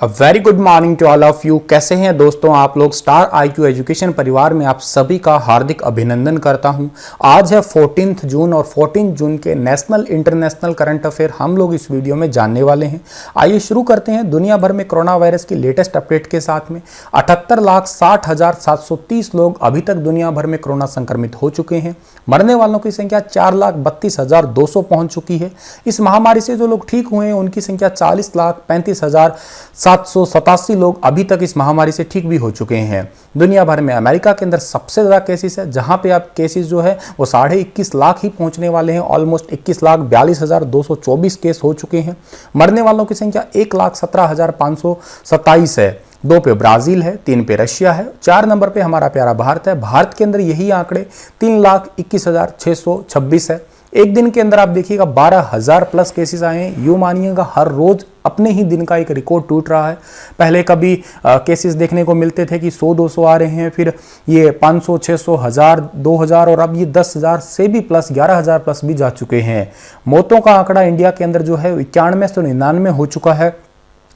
A very good morning to all of you. कैसे हैं दोस्तों आप लोग। स्टार IQ एजुकेशन परिवार में आप सभी का हार्दिक अभिनंदन करता हूं। आज है 14 जून और 14 जून के नेशनल इंटरनेशनल करंट अफेयर हम लोग इस वीडियो में जानने वाले हैं। आइए शुरू करते हैं दुनिया भर में कोरोना वायरस की लेटेस्ट अपडेट के साथ में। 78,60,730 लोग अभी तक दुनिया भर में कोरोना संक्रमित हो चुके हैं। मरने वालों की संख्या 4,32,200 पहुंच चुकी है। इस महामारी से जो लोग ठीक हुए हैं उनकी संख्या 40,35,787 लोग अभी तक इस महामारी से ठीक भी हो चुके हैं। दुनिया भर में अमेरिका के अंदर सबसे ज़्यादा केसेस है, जहां पे अब केसेस जो है वो 21.5 लाख ही पहुंचने वाले हैं। ऑलमोस्ट 21,42,224 केस हो चुके हैं। मरने वालों की संख्या 1,17,527 है। 2 पे ब्राजील है, 3 पे रशिया है, 4 नंबर पे हमारा प्यारा भारत है। भारत के अंदर यही आंकड़े 3,21,626 है। एक दिन के अंदर आप देखिएगा 12,000 प्लस केसेस आए हैं। यूँ मानिएगा हर रोज अपने ही दिन का एक रिकॉर्ड टूट रहा है। पहले कभी केसेस देखने को मिलते थे कि 100-200 आ रहे हैं, फिर ये 500, 600, 1000, 2000 और अब ये 10,000 से भी प्लस 11,000 प्लस भी जा चुके हैं। मौतों का आंकड़ा इंडिया के अंदर जो है 91 हो चुका है।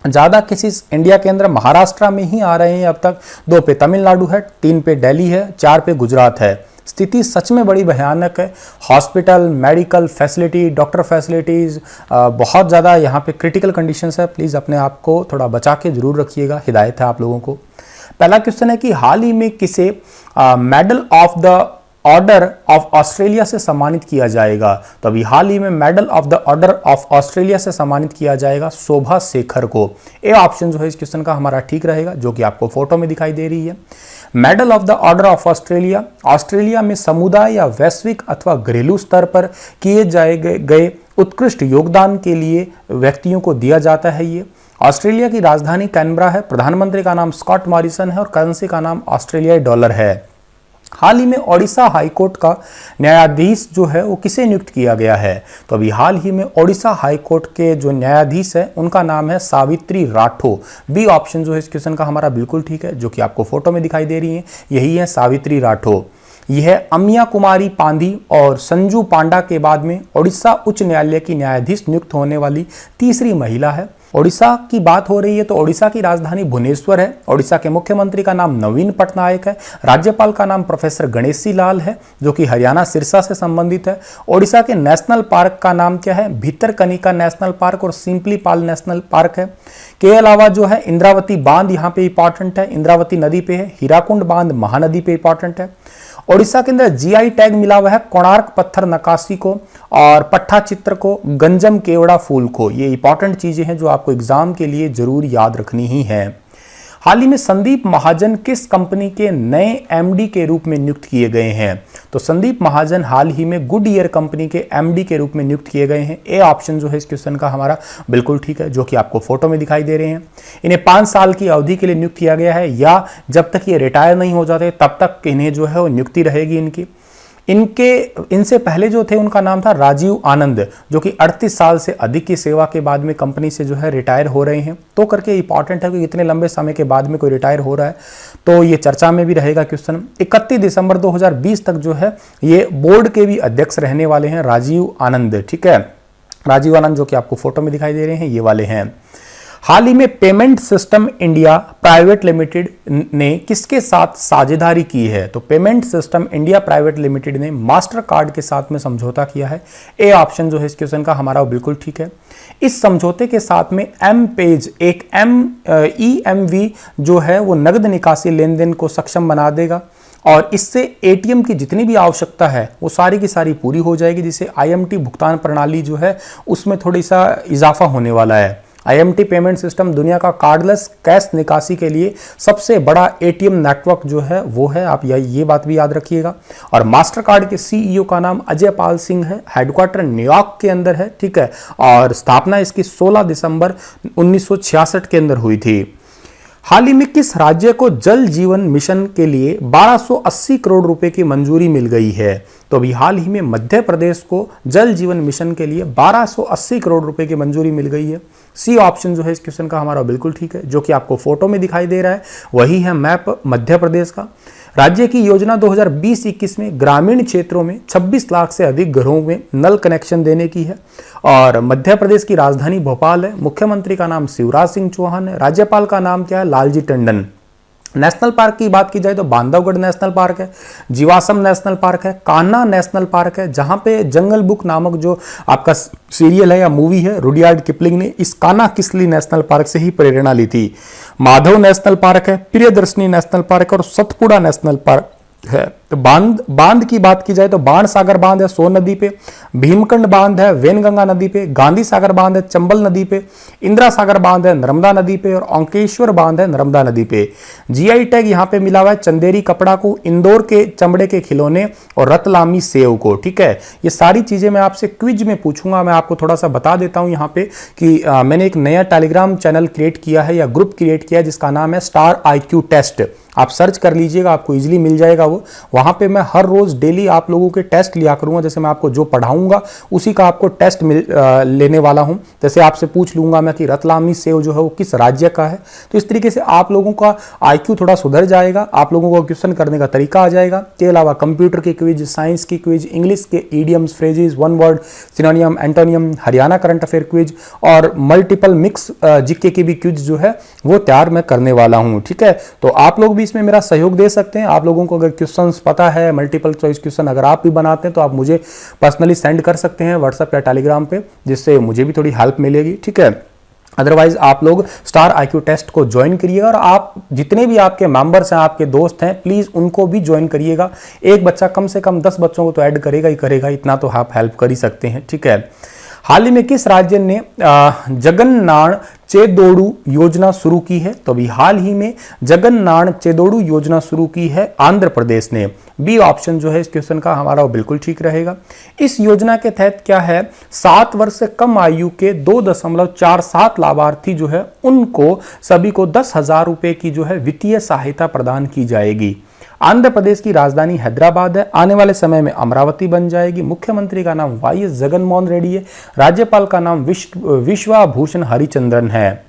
ज़्यादा केसेस इंडिया के अंदर महाराष्ट्र में ही आ रहे हैं अब तक। 2 पे तमिलनाडु है, 3 पे दिल्ली है, 4 पे गुजरात है। स्थिति सच में बड़ी भयानक है। Hospital, medical facility, doctor facilities बहुत ज़्यादा यहाँ पे क्रिटिकल कंडीशंस है। प्लीज़ अपने आप को थोड़ा बचा के जरूर रखिएगा, हिदायत है आप लोगों को। पहला क्वेश्चन है कि हाल ही में किसे medal of the order of Australia से सम्मानित किया जाएगा। तो अभी हाल ही में medal of the order of Australia से सम्मानित किया जाएगा शोभा शेखर को। ए ऑप्शन जो है इस क्वेश्चन का हमारा ठीक रहेगा, जो कि आपको फोटो में दिखाई दे रही है। Medal of the order of Australia Australia में समुदाय या वैश्विक अथवा घरेलू स्तर पर किए गए उत्कृष्ट योगदान के लिए व्यक्तियों को दिया जाता है। ये ऑस्ट्रेलिया की राजधानी कैनबरा है। प्रधानमंत्री का नाम स्कॉट मॉरिसन है और करेंसी का नाम ऑस्ट्रेलियाई डॉलर है। हाल ही में ओडिशा हाईकोर्ट का न्यायाधीश जो है वो किसे नियुक्त किया गया है। तो अभी हाल ही में ओडिशा हाईकोर्ट के जो न्यायाधीश है उनका नाम है सावित्री राठो। बी ऑप्शन जो है इस क्वेश्चन का हमारा बिल्कुल ठीक है, जो कि आपको फोटो में दिखाई दे रही है, यही है सावित्री राठो। यह अमिया कुमारी पांधी और संजू पांडा के बाद में ओडिशा उच्च न्यायालय की न्यायाधीश नियुक्त होने वाली तीसरी महिला है। ओडिशा की बात हो रही है तो ओडिशा की राजधानी भुवनेश्वर है। ओडिशा के मुख्यमंत्री का नाम नवीन पटनायक है। राज्यपाल का नाम प्रोफेसर गणेशी लाल है, जो कि हरियाणा सिरसा से संबंधित है। ओडिशा के नेशनल पार्क का नाम क्या है? भितरकनिका नेशनल पार्क और सिंपली पाल नेशनल पार्क है। के अलावा जो है इंद्रावती बांध यहाँ पे इंपॉर्टेंट है, इंद्रावती नदी पे है। हीराकुंड बांध महानदी पे इंपॉर्टेंट है। ओडिशा के अंदर GI टैग मिला हुआ है कोणार्क पत्थर नक्काशी को और पट्टा चित्र को, गंजम केवड़ा फूल को। ये इंपॉर्टेंट चीजें हैं जो आपको एग्जाम के लिए जरूर याद रखनी ही है। हाल ही में संदीप महाजन किस कंपनी के नए MD के रूप में नियुक्त किए गए हैं। तो संदीप महाजन हाल ही में गुडईयर कंपनी के MD के रूप में नियुक्त किए गए हैं। ए ऑप्शन जो है इस क्वेश्चन का हमारा बिल्कुल ठीक है, जो कि आपको फोटो में दिखाई दे रहे हैं। इन्हें 5 साल की अवधि के लिए नियुक्त किया गया है, या जब तक ये रिटायर नहीं हो जाते तब तक इन्हें जो है वो नियुक्ति रहेगी इनकी। इनसे पहले जो थे उनका नाम था राजीव आनंद, जो कि 38 साल से अधिक की सेवा के बाद में कंपनी से जो है रिटायर हो रहे हैं। तो करके इंपॉर्टेंट है कि इतने लंबे समय के बाद में कोई रिटायर हो रहा है, तो ये चर्चा में भी रहेगा क्वेश्चन। 31 दिसंबर 2020 तक जो है ये बोर्ड के भी अध्यक्ष रहने वाले हैं राजीव आनंद। ठीक है, राजीव आनंद जो कि आपको फोटो में दिखाई दे रहे हैं ये वाले हैं। हाल ही में payment system India private limited ने किसके साथ साझेदारी की है। तो payment system India private limited ने मास्टर कार्ड के साथ में समझौता किया है। ए ऑप्शन जो है इस क्वेश्चन का हमारा बिल्कुल ठीक है। इस समझौते के साथ में M-Page एक EMV जो है वो नगद निकासी लेन देन को सक्षम बना देगा और इससे ATM की जितनी भी आवश्यकता है वो सारी की सारी पूरी हो जाएगी, जिससे IMT भुगतान प्रणाली जो है उसमें थोड़ी सा इजाफा होने वाला है। IMT पेमेंट सिस्टम दुनिया का कार्डलेस कैश निकासी के लिए सबसे बड़ा ATM नेटवर्क जो है वो है। आप ये बात भी याद रखिएगा। और मास्टर कार्ड के CEO का नाम अजय पाल सिंह है। हेडक्वार्टर न्यूयॉर्क के अंदर है। ठीक है, और स्थापना इसकी 16 दिसंबर 1966 के अंदर हुई थी। हाल ही में किस राज्य को जल जीवन मिशन के लिए 1280 करोड़ रुपए की मंजूरी मिल गई है। तो अभी हाल ही में मध्य प्रदेश को जल जीवन मिशन के लिए 1280 करोड़ रुपए की मंजूरी मिल गई है। सी ऑप्शन जो है इस क्वेश्चन का हमारा बिल्कुल ठीक है, जो कि आपको फोटो में दिखाई दे रहा है वही है मैप मध्य प्रदेश का। राज्य की योजना 2020-21 में ग्रामीण क्षेत्रों में 26 लाख से अधिक घरों में नल कनेक्शन देने की है। और मध्य प्रदेश की राजधानी भोपाल है। मुख्यमंत्री का नाम शिवराज सिंह चौहान है। राज्यपाल का नाम क्या है? लालजी टंडन। नेशनल पार्क की बात की जाए तो बांधवगढ़ नेशनल पार्क है, जीवाश्म नेशनल पार्क है, कान्हा नेशनल पार्क है, जहां पे जंगल बुक नामक जो आपका सीरियल है या मूवी है, रुडयार्ड किपलिंग ने इस कान्हा किसली नेशनल पार्क से ही प्रेरणा ली थी। माधव नेशनल पार्क है, प्रियदर्शनी नेशनल पार्क और सतपुड़ा नेशनल पार्क है। तो बांध की बात की जाए तो बाण सागर बांध है सोन नदी पे, भीमकंड बांध है वेनगंगा नदी पे, गांधी सागर बांध है चंबल नदी पे, इंदिरा सागर बांध है नर्मदा नदी पे और ओंकेश्वर बांध है नर्मदा नदी पे। जीआई टैग यहाँ पे मिला हुआ है चंदेरी कपड़ा को, इंदौर के चमड़े के खिलौने और रतलामी सेव को। ठीक है, ये सारी चीजें मैं आपसे क्विज में पूछूंगा। मैं आपको थोड़ा सा बता देता हूं यहाँ पे कि मैंने एक नया टेलीग्राम चैनल क्रिएट किया है या ग्रुप क्रिएट किया है जिसका नाम है स्टार IQ टेस्ट। आप सर्च कर लीजिएगा, आपको इजीली मिल जाएगा वो। वहां पे मैं हर रोज डेली आप लोगों के टेस्ट लिया करूंगा। जैसे मैं आपको जो पढ़ाऊंगा उसी का आपको टेस्ट लेने वाला हूं। जैसे आपसे पूछ लूंगा मैं कि रतलामी सेव जो है वो किस राज्य का है। तो इस तरीके से आप लोगों का IQ थोड़ा सुधर जाएगा, आप लोगों को क्वेश्चन करने का तरीका आ जाएगा। इसके अलावा कंप्यूटर की क्विज, साइंस की क्विज, इंग्लिश के idioms, phrases, one word, सिनोनियम, antonym, Haryana current affair quiz और मल्टीपल मिक्स जीके की भी क्विज जो है वो तैयार मैं करने वाला हूं। ठीक है, तो आप लोग भी इसमें मेरा सहयोग दे सकते हैं। आप लोगों को अगर क्वेश्चंस पता है, मल्टीपल चॉइस क्वेश्चन अगर आप भी बनाते हैं तो आप मुझे पर्सनली सेंड कर सकते हैं व्हाट्सएप या टेलीग्राम पे, जिससे मुझे भी थोड़ी हेल्प मिलेगी। ठीक है, अदरवाइज आप लोग स्टार IQ टेस्ट को ज्वाइन करिएगा और आप जितने भी आपके मेंबर्स हैं, आपके दोस्त हैं, प्लीज उनको भी ज्वाइन करिएगा। एक बच्चा कम से कम 10 बच्चों को तो ऐड करेगा ही करेगा, इतना तो आप हेल्प कर ही सकते हैं। ठीक है, हाल ही में किस राज्य ने जगन्नान चेदोडू योजना शुरू की है? तो अभी हाल ही में जगन्नान चेदोडू योजना शुरू की है आंध्र प्रदेश ने। बी ऑप्शन जो है इस क्वेश्चन का हमारा वो बिल्कुल ठीक रहेगा। इस योजना के तहत क्या है, 7 वर्ष से कम आयु के 2.47 लाभार्थी जो है उनको सभी को 10,000 रुपए की जो है वित्तीय सहायता प्रदान की जाएगी। आंध्र प्रदेश की राजधानी हैदराबाद है, आने वाले समय में अमरावती बन जाएगी। मुख्यमंत्री का नाम YS जगनमोहन रेड्डी है। राज्यपाल का नाम विश्वाभूषण हरिचंद्रन है।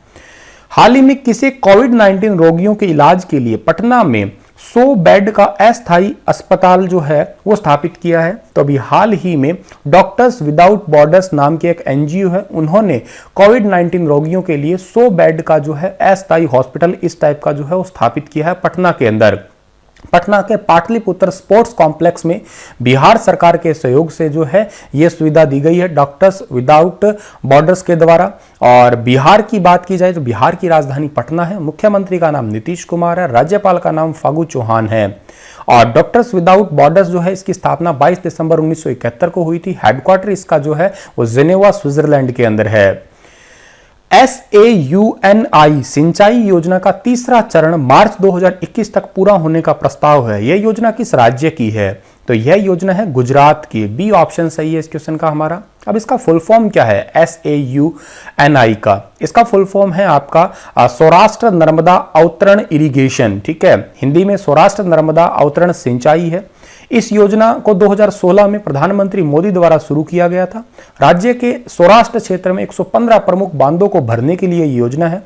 हाल ही में किसी कोविड-19 रोगियों के इलाज के लिए पटना में 100 बेड का अस्थायी अस्पताल जो है वो स्थापित किया है। तो अभी हाल ही में डॉक्टर्स विदाउट बॉर्डर्स नाम की एक NGO है, उन्होंने कोविड-19 रोगियों के लिए 100 बेड का जो है अस्थायी हॉस्पिटल इस टाइप का जो है वो स्थापित किया है पटना के अंदर। पटना के पाटलिपुत्र स्पोर्ट्स कॉम्प्लेक्स में बिहार सरकार के सहयोग से जो है यह सुविधा दी गई है डॉक्टर्स विदाउट बॉर्डर्स के द्वारा। और बिहार की बात की जाए तो बिहार की राजधानी पटना है। मुख्यमंत्री का नाम नीतीश कुमार है। राज्यपाल का नाम फागू चौहान है। और डॉक्टर्स विदाउट बॉर्डर्स जो है इसकी स्थापना 22 दिसंबर 1971 को हुई थी। हेडक्वार्टर इसका जो है वो जेनेवा स्विट्जरलैंड के अंदर है। SAUNI सिंचाई योजना का तीसरा चरण मार्च 2021 तक पूरा होने का प्रस्ताव है। यह योजना किस राज्य की है? तो यह योजना है गुजरात की। बी ऑप्शन सही है इस क्वेश्चन का हमारा। अब इसका फुल फॉर्म क्या है SAUNI का? इसका फुल फॉर्म है आपका सौराष्ट्र नर्मदा अवतरण इरिगेशन। ठीक है, हिंदी में सौराष्ट्र नर्मदा अवतरण सिंचाई है। इस योजना को 2016 में प्रधानमंत्री मोदी द्वारा शुरू किया गया था। राज्य के सौराष्ट्र क्षेत्र में 115 प्रमुख बांधों को भरने के लिए योजना है।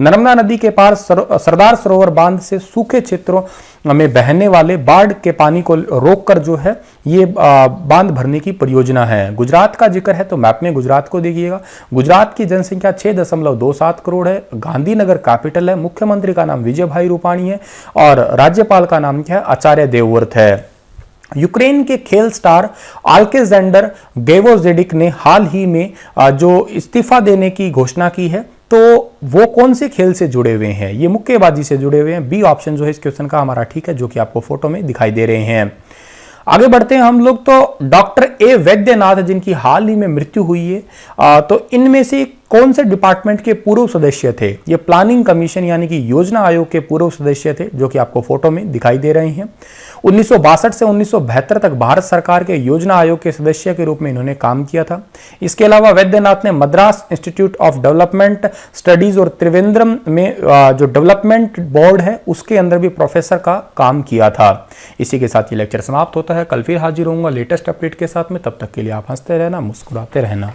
नर्मदा नदी के पार सरदार सरोवर बांध से सूखे क्षेत्रों में बहने वाले बाढ़ के पानी को रोककर जो है ये बांध भरने की परियोजना है। गुजरात का जिक्र है तो मैप में गुजरात को देखिएगा। गुजरात की जनसंख्या 6.27 करोड़ है। गांधीनगर कैपिटल है। मुख्यमंत्री का नाम विजय भाई रूपाणी है और राज्यपाल का नाम क्या है? आचार्य देवव्रत है। यूक्रेन के खेल स्टार अलेक्जेंडर गेवोजेडिक ने हाल ही में जो इस्तीफा देने की घोषणा की है, तो वो कौन से खेल से जुड़े हुए हैं? ये मुक्केबाजी से जुड़े हुए हैं। बी ऑप्शन जो है इस क्वेश्चन का हमारा ठीक है, जो कि आपको फोटो में दिखाई दे रहे हैं। आगे बढ़ते हैं हम लोग। तो डॉक्टर A वैद्यनाथ जिनकी हाल ही में मृत्यु हुई है, तो इनमें से कौन से डिपार्टमेंट के पूर्व सदस्य थे? ये प्लानिंग कमीशन यानी कि योजना आयोग के पूर्व सदस्य थे, जो कि आपको फोटो में दिखाई दे रहे हैं। 1962 से 1972 तक भारत सरकार के योजना आयोग के सदस्य के रूप में इन्होंने काम किया था। इसके अलावा वैद्यनाथ ने Madras institute of development studies और त्रिवेंद्रम में जो डेवलपमेंट बोर्ड है उसके अंदर भी प्रोफेसर का काम किया था। इसी के साथ ये लेक्चर समाप्त होता है। कल फिर हाजिर होऊंगा लेटेस्ट अपडेट के साथ में। तब तक के लिए आप हंसते रहना, मुस्कुराते रहना।